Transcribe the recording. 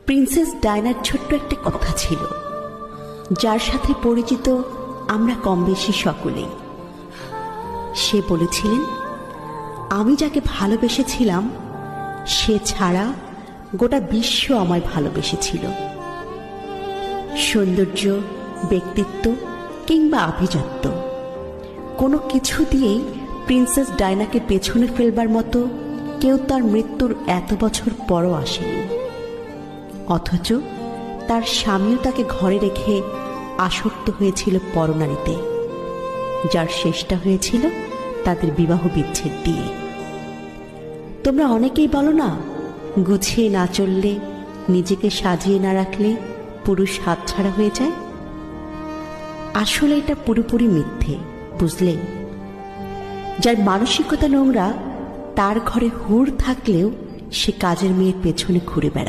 Princess ডায়নার ছোট্ট একটা কথা ছিল, যার সাথে পরিচিত আমরা কম বেশি সকলেই। সে বলেছিলেন, আমি যাকে ভালোবেসেছিলাম সে ছাড়া গোটা বিশ্ব আমায় ভালোবেসেছিল। সৌন্দর্য, ব্যক্তিত্ব কিংবা আভিজাত্য কোনো কিছু দিয়েই প্রিন্সেস ডায়নাকে পেছনে ফেলবার মতো কেউ তার মৃত্যুর এত বছর পরও আসেনি। অথচ তার স্বামীও তাকে ঘরে রেখে আসক্ত হয়েছিল পরনারীতে, যার শেষটা হয়েছিল তাদের বিবাহ বিচ্ছেদ দিয়ে। তোমরা অনেকেই বলো না, গুছিয়ে না চললে, নিজেকে সাজিয়ে না রাখলে পুরুষ হাতছাড়া হয়ে যায়। আসলে এটা পুরোপুরি মিথ্যে, বুঝলে? যার মানসিকতা নোংরা তার ঘরে হুড় থাকলেও সে কাজের মেয়ের পেছনে ঘুরে বেড়ায়।